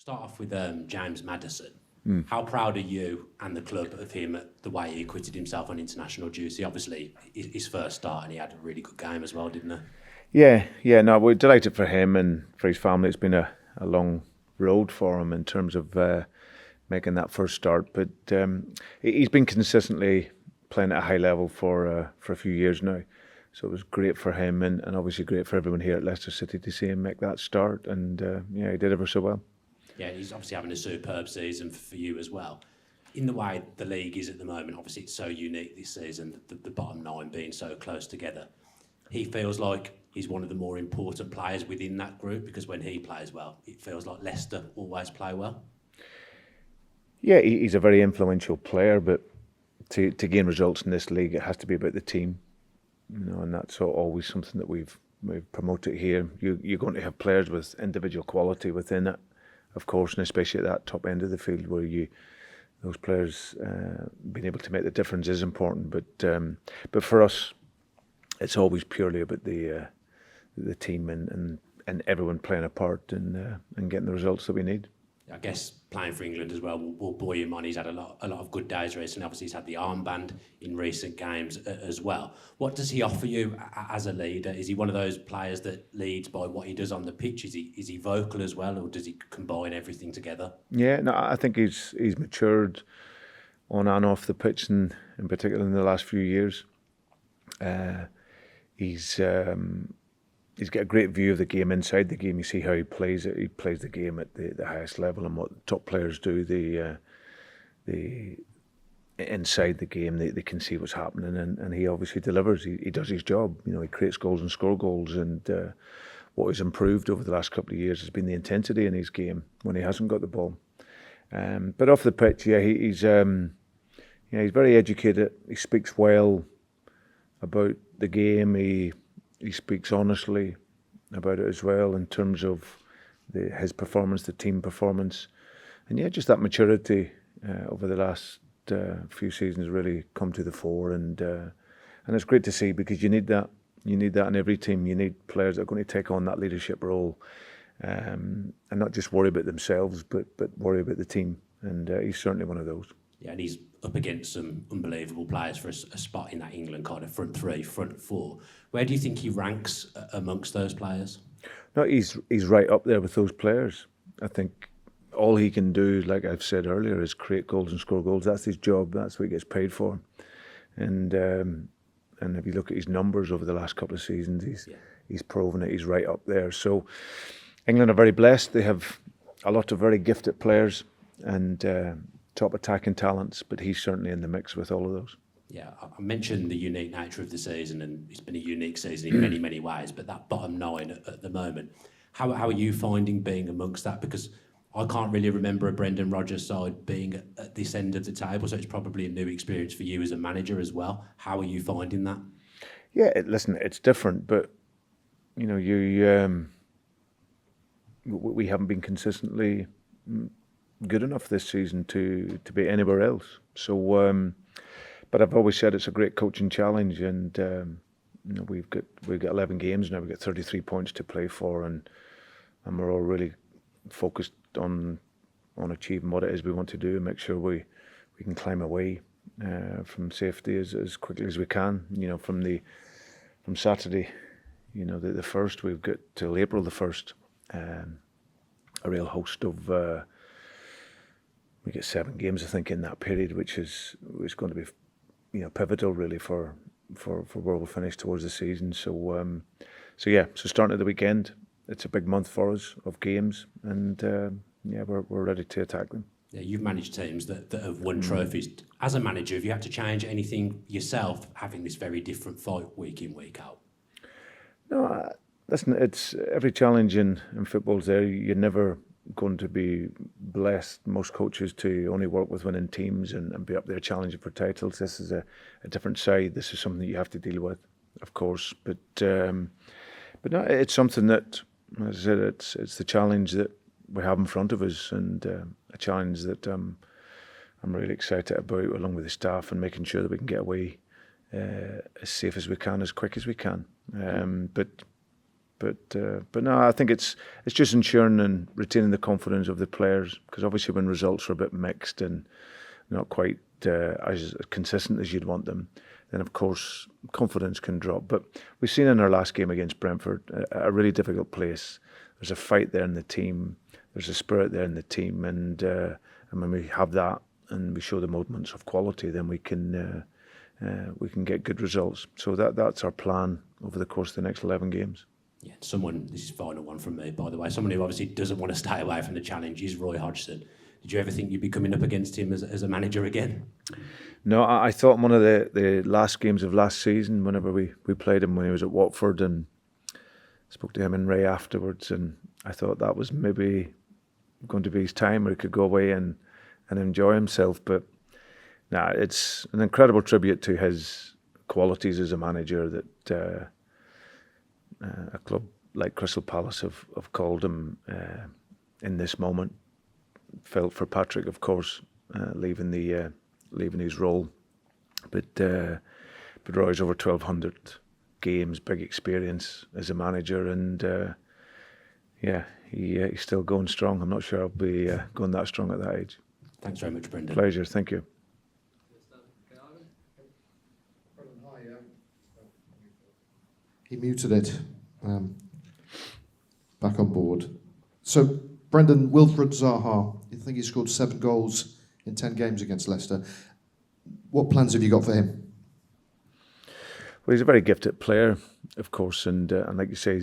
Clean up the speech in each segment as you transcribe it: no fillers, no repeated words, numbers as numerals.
Start off with James Maddison. How proud are you and the club of him at the way he acquitted himself on international duty? Obviously, his first start, and he had a really good game as well, didn't he? No, we're delighted for him and for his family. It's been a long road for him in terms of making that first start, but he's been consistently playing at a high level for a few years now. So it was great for him and obviously great for everyone here at Leicester City to see him make that start, and he did ever so well. Yeah, he's obviously having a superb season for you as well. In the way the league is at the moment, obviously it's so unique this season, the bottom nine being so close together. He feels like he's one of the more important players within that group, because when he plays well, it feels like Leicester always play well. Yeah, he's a very influential player, but to gain results in this league, it has to be about the team, and that's always something that we've promoted here. You're going to have players with individual quality within it, of course, and especially at that top end of the field where those players being able to make the difference is important. But for us, it's always purely about the team and everyone playing a part and getting the results that we need. I guess playing for England as well will buoy him on. He's had a lot of good days recently. Obviously, he's had the armband in recent games as well. What does he offer you as a leader? Is he one of those players that leads by what he does on the pitch? Is he vocal as well, or does he combine everything together? Yeah, no, I think he's matured on and off the pitch, and in particular in the last few years. He's got a great view of the game inside the game. You see how he plays it. He plays the game at the highest level, and what the top players do, the inside the game, they can see what's happening, and he obviously delivers. He does his job. He creates goals and score goals, and what has improved over the last couple of years has been the intensity in his game when he hasn't got the ball. But off the pitch, he's very educated. He speaks well about the game. He speaks honestly about it as well in terms of his performance, the team performance, and just that maturity over the last few seasons really come to the fore, and it's great to see, because you need that. You need that in every team. You need players that are going to take on that leadership role, and not just worry about themselves, but worry about the team. And he's certainly one of those. Yeah, and he's up against some unbelievable players for a spot in that England kind of front three, front four. Where do you think he ranks amongst those players? No, he's right up there with those players. I think all he can do, like I've said earlier, is create goals and score goals. That's his job. That's what he gets paid for. And if you look at his numbers over the last couple of seasons, he's proven it. He's right up there. So England are very blessed. They have a lot of very gifted players and top attacking talents, but he's certainly in the mix with all of those. Yeah, I mentioned the unique nature of the season, and it's been a unique season in many, many ways, but that bottom nine at the moment, how are you finding being amongst that? Because I can't really remember a Brendan Rodgers side being at this end of the table, so it's probably a new experience for you as a manager as well. How are you finding that? Yeah, listen, it's different, but we haven't been consistently good enough this season to be anywhere else. So, but I've always said it's a great coaching challenge, and we've got 11 games now. We've got 33 points to play for, and we're all really focused on achieving what it is we want to do, and make sure we can climb away from safety as quickly as we can. From Saturday, the first, we've got till April the 1st, a real host of. We get 7 games, I think, in that period, which is going to be, pivotal really for where we'll finish towards the season. So starting at the weekend, it's a big month for us of games, and we're ready to attack them. Yeah, you've managed teams that have won trophies. As a manager, have you had to change anything yourself, having this very different fight week in, week out? No, listen, it's every challenge in football's there. You're never going to be blessed, most coaches, to only work with winning teams and be up there challenging for titles. This is a different side. This is something that you have to deal with, of course. But no, it's something that, as I said, it's the challenge that we have in front of us, and a challenge that I'm really excited about, along with the staff, and making sure that we can get away as safe as we can, as quick as we can. But But no, I think it's just ensuring and retaining the confidence of the players, because obviously when results are a bit mixed and not quite as consistent as you'd want them, then of course confidence can drop. But we've seen in our last game against Brentford a really difficult place. There's a fight there in the team. There's a spirit there in the team, and when we have that and we show the moments of quality, then we can get good results. So that's our plan over the course of the next 11 games. Yeah, this is final one from me, by the way. Someone who obviously doesn't want to stay away from the challenge is Roy Hodgson. Did you ever think you'd be coming up against him as a manager again? No, I thought in one of the last games of last season, whenever we played him when he was at Watford, and spoke to him and Ray afterwards, and I thought that was maybe going to be his time where he could go away and enjoy himself. But it's an incredible tribute to his qualities as a manager that a club like Crystal Palace have called him in this moment. Felt for Patrick, of course, leaving his role, but Roy's over 1,200 games, big experience as a manager, and he's still going strong. I'm not sure I'll be going that strong at that age. Thanks very much, Brendan. Pleasure, thank you. He muted it. Back on board. So, Brendan, Wilfred Zaha, I think he scored 7 goals in 10 games against Leicester. What plans have you got for him? Well, he's a very gifted player, of course, and like you say,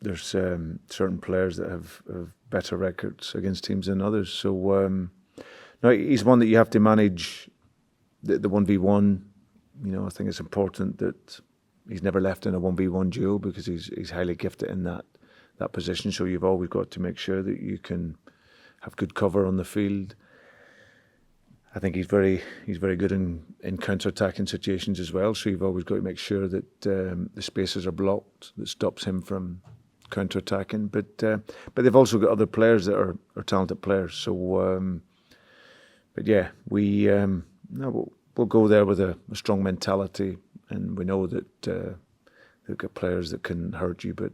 there's certain players that have better records against teams than others. So, no, he's one that you have to manage the 1v1. I think it's important that he's never left in a 1v1 duel, because he's highly gifted in that position. So you've always got to make sure that you can have good cover on the field. I think he's very good in counter-attacking situations as well. So you've always got to make sure that the spaces are blocked that stops him from counter-attacking. But they've also got other players that are talented players. So, but yeah, we'll go there with a strong mentality, and we know that they've got players that can hurt you. But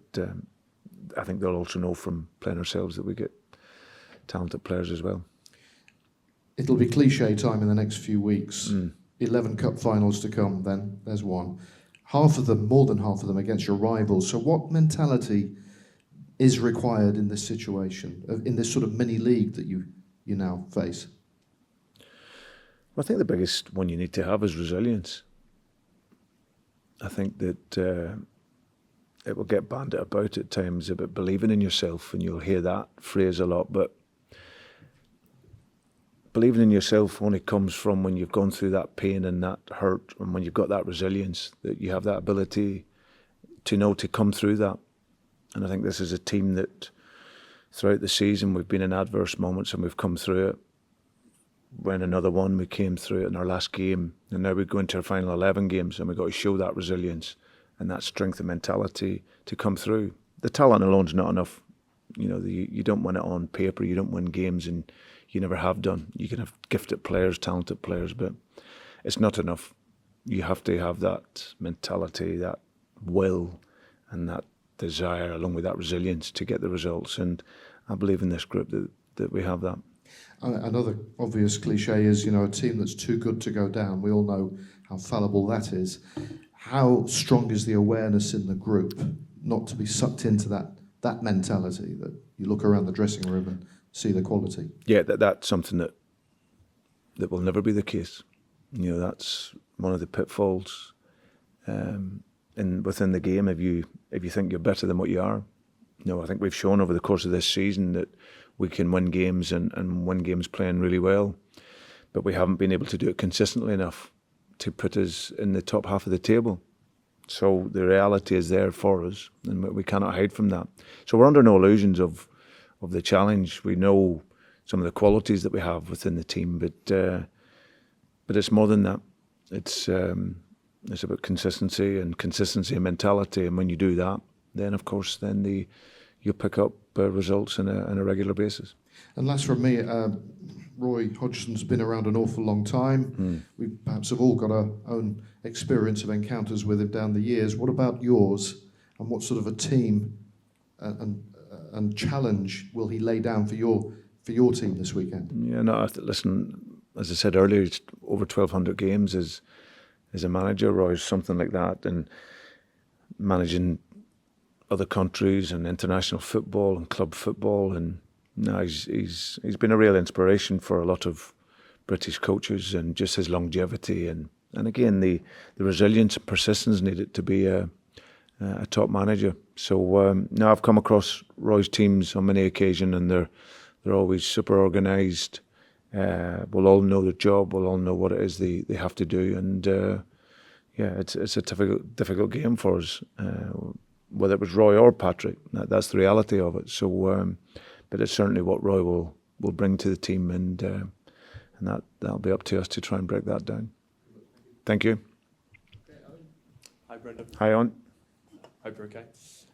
I think they'll also know from playing ourselves that we get talented players as well. It'll be cliche time in the next few weeks. 11 cup finals to come, then there's one. Half of them, more than half of them, against your rivals. So what mentality is required in this situation, in this sort of mini league that you now face? Well, I think the biggest one you need to have is resilience. I think that it will get bandied about at times about believing in yourself, and you'll hear that phrase a lot, but believing in yourself only comes from when you've gone through that pain and that hurt, and when you've got that resilience, that you have that ability to know to come through that. And I think this is a team that throughout the season we've been in adverse moments and we've come through it. When another one, we came through it in our last game, and now we go into our final 11 games, and we've got to show that resilience and that strength and mentality to come through. The talent alone is not enough. You don't win it on paper, you don't win games, and you never have done. You can have gifted players, talented players, but it's not enough. You have to have that mentality, that will, and that desire, along with that resilience, to get the results. And I believe in this group that we have that. Another obvious cliche is, a team that's too good to go down. We all know how fallible that is. How strong is the awareness in the group not to be sucked into that mentality, that you look around the dressing room and see the quality? Yeah, that's something that will never be the case. That's one of the pitfalls within the game. If you think you're better than what you are, I think we've shown over the course of this season that we can win games and win games playing really well, but we haven't been able to do it consistently enough to put us in the top half of the table. So the reality is there for us, and we cannot hide from that. So we're under no illusions of the challenge. We know some of the qualities that we have within the team, but it's more than that. It's about consistency and mentality, and when you do that, then of course you'll pick up results on a regular basis. And last from me, Roy Hodgson's been around an awful long time. We perhaps have all got our own experience of encounters with him down the years. What about yours? and what sort of a team and challenge will he lay down for your team this weekend? Yeah, no, listen, as I said earlier, it's over 1,200 games as a manager, or something like that, and managing other countries and international football and club football, and no, he's been a real inspiration for a lot of British coaches, and just his longevity and again the resilience and persistence needed to be a top manager. So now I've come across Roy's teams on many occasions, and they're always super organised. We'll all know their job. We'll all know what it is they have to do, and yeah, it's a difficult game for us. Whether it was Roy or Patrick, that's the reality of it. So, but it's certainly what Roy will bring to the team, and that'll be up to us to try and break that down. Thank you. Hi, Brendan. Hi, on. Hope you're okay.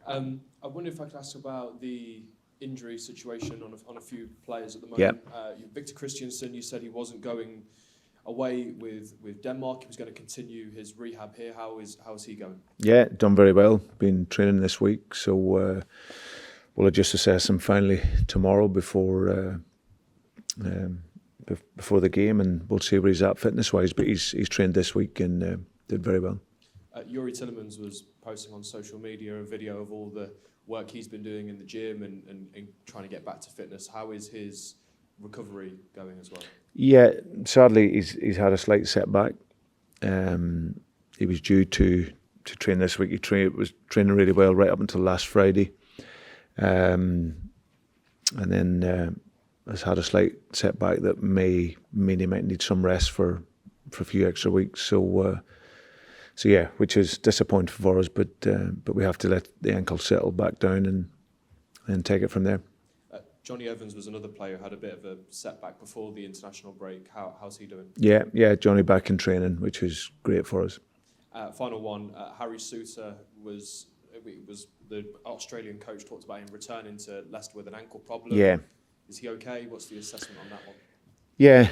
I wonder if I could ask about the injury situation on a few players at the moment. Yeah. Victor Christiansen, you said he wasn't going away with Denmark. He was going to continue his rehab here. How is he going? Yeah, done very well. Been training this week, so we'll just assess him finally tomorrow before the game, and we'll see where he's at fitness-wise. But he's trained this week and did very well. Yuri Tillemans was posting on social media a video of all the work he's been doing in the gym and trying to get back to fitness. How is his recovery going as well? Yeah, sadly he's had a slight setback. He was due to train this week. He was training really well right up until last Friday, and then has had a slight setback that may mean he might need some rest for a few extra weeks. So yeah, which is disappointing for us, but we have to let the ankle settle back down and take it from there. Johnny Evans was another player who had a bit of a setback before the international break. How's he doing? Yeah, Johnny back in training, which is great for us. Final one, Harry Souttar was the Australian coach talked about him returning to Leicester with an ankle problem. Yeah. Is he okay? What's the assessment on that one? Yeah.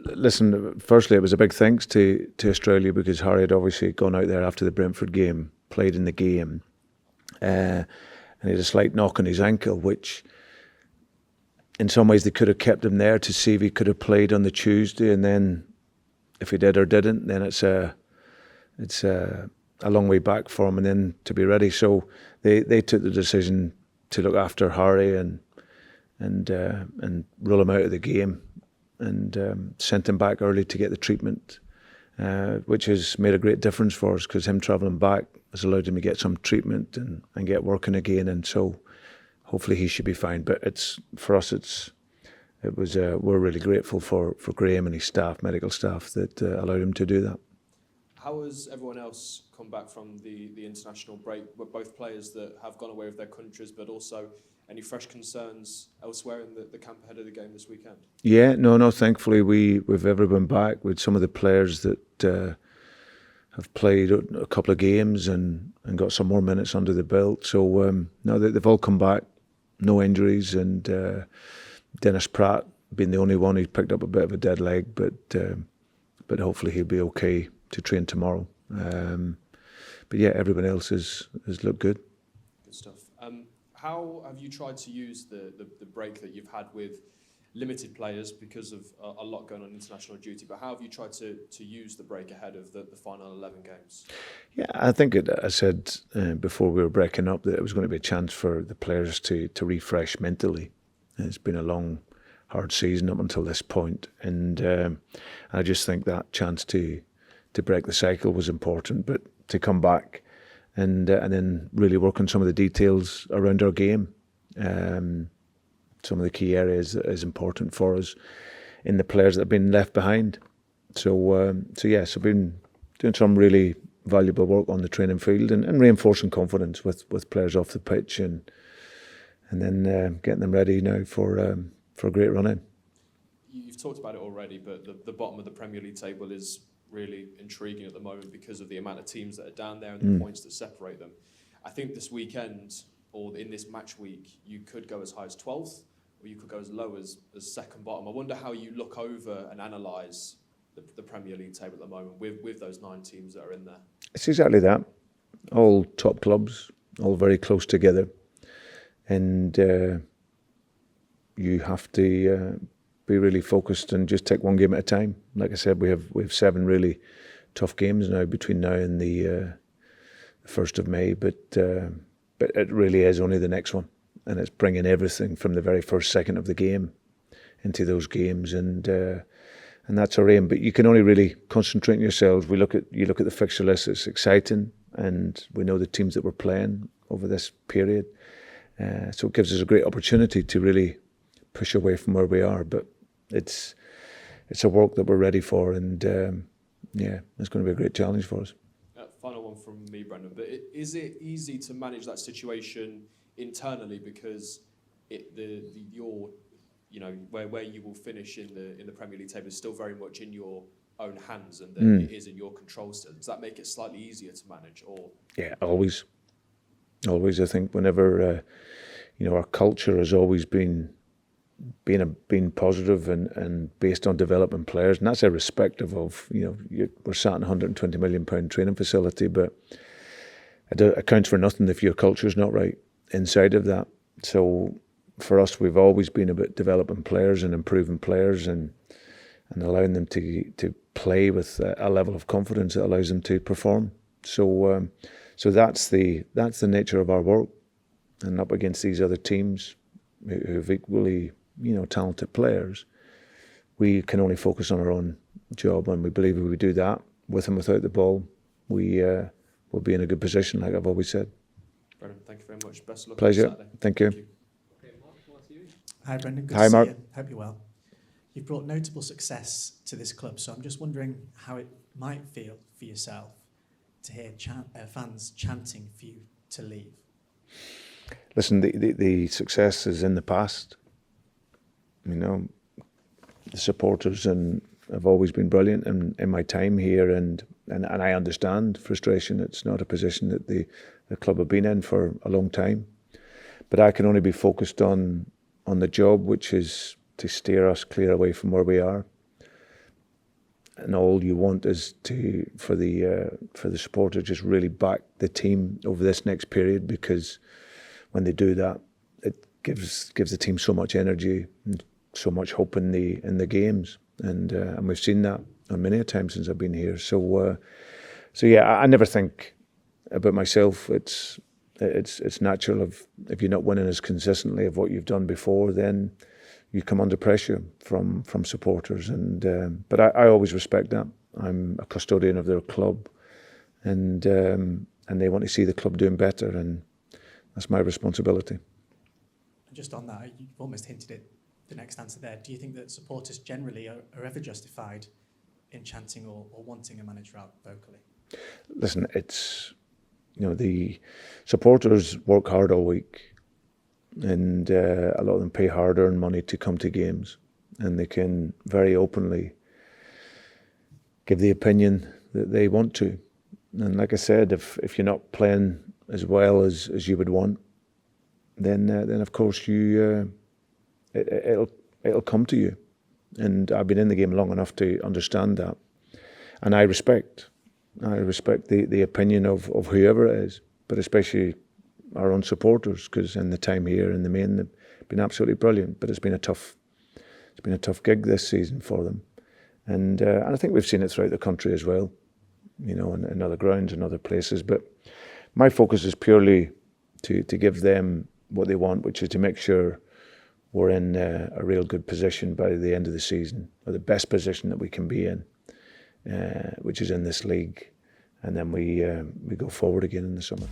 Listen, firstly, it was a big thanks to Australia, because Harry had obviously gone out there after the Brentford game, played in the game, and he had a slight knock on his ankle, which in some ways they could have kept him there to see if he could have played on the Tuesday, and then if he did or didn't, then it's a long way back for him, and then to be ready. So they took the decision to look after Harry and rule him out of the game, and sent him back early to get the treatment, which has made a great difference for us, because him travelling back has allowed him to get some treatment and get working again, and so hopefully he should be fine. But we're really grateful for Graham and his staff, medical staff, that allowed him to do that. How has everyone else come back from the international break? Both players that have gone away with their countries, but also any fresh concerns elsewhere in the camp ahead of the game this weekend? Yeah, no. Thankfully, we've everyone back, with some of the players that have played a couple of games and got some more minutes under the belt. So no, they've all come back, no injuries, and Dennis Pratt being the only one who's picked up a bit of a dead leg, but hopefully he'll be okay to train tomorrow. But yeah, everyone else has looked good. Good stuff. How have you tried to use the break that you've had with limited players because of a lot going on international duty, but how have you tried to use the break ahead of the final 11 games? Yeah, I think I said before we were breaking up that it was going to be a chance for the players to refresh mentally. It's been a long, hard season up until this point, and I just think that chance to break the cycle was important, but to come back and then really work on some of the details around our game, some of the key areas that is important for us in the players that have been left behind. So yes, I've been doing some really valuable work on the training field and reinforcing confidence with players off the pitch, and then getting them ready now for a great run in. You've talked about it already, but the bottom of the Premier League table is really intriguing at the moment because of the amount of teams that are down there and the points that separate them. I think this weekend, or in this match week, you could go as high as 12th, or you could go as low as second bottom. I wonder how you look over and analyse the Premier League table at the moment with those 9 teams that are in there. It's exactly that. All top clubs, all very close together, and you have to be really focused and just take one game at a time. Like I said, we have 7 really tough games now between now and the 1st of May, but it really is only the next one, and it's bringing everything from the very first second of the game into those games, and that's our aim. But you can only really concentrate on yourselves. You look at the fixture list; it's exciting, and we know the teams that we're playing over this period, so it gives us a great opportunity to really push away from where we are. But it's a work that we're ready for, and it's going to be a great challenge for us. Final one from me, Brendan. But is it easy to manage that situation internally, because your where you will finish in the Premier League table is still very much in your own hands, and that it is in your control still? Does that make it slightly easier to manage, or? Yeah, always. I think whenever our culture has always been positive and based on developing players, and that's irrespective of we're sat in £120 million training facility, but it accounts for nothing if your culture's not right inside of that. So for us, we've always been about developing players and improving players and allowing them to play with a level of confidence that allows them to perform. So that's the nature of our work, and up against these other teams who've equally talented players, we can only focus on our own job, and we believe if we do that, with and without the ball, we will be in a good position, like I've always said. Brendan, thank you very much. Best of luck. Pleasure. On Saturday. Thank you. Okay, Mark, hi, Brendan. Good Hi, to see Mark. you. Hope you're well. You've brought notable success to this club, so I'm just wondering how it might feel for yourself to hear fans chanting for you to leave. Listen, the success is in the past. The supporters have always been brilliant in my time here, and I understand frustration. It's not a position that the club have been in for a long time. But I can only be focused on the job, which is to steer us clear away from where we are. And all you want is for the supporters just really back the team over this next period, because when they do that, it gives the team so much energy and so much hope in the games, and we've seen that on many a time since I've been here. So yeah, I never think about myself. It's natural if you're not winning as consistently of what you've done before, then you come under pressure from supporters, but I always respect that. I'm a custodian of their club, and they want to see the club doing better, and that's my responsibility. And just on that, you've almost hinted at the next answer there. Do you think that supporters generally are ever justified in chanting or wanting a manager out vocally? Listen, it's the supporters work hard all week, and a lot of them pay hard-earned money to come to games, and they can very openly give the opinion that they want to. And like I said, if you're not playing as well as you would want, then of course it'll come to you. And I've been in the game long enough to understand that, and I respect the opinion of whoever it is, but especially our own supporters, because in the time here in the main they've been absolutely brilliant. But it's been a tough gig this season for them, and I think we've seen it throughout the country as well, in other grounds and other places. But my focus is purely to give them what they want, which is to make sure we're in a real good position by the end of the season, or the best position that we can be in, which is in this league, and then we go forward again in the summer.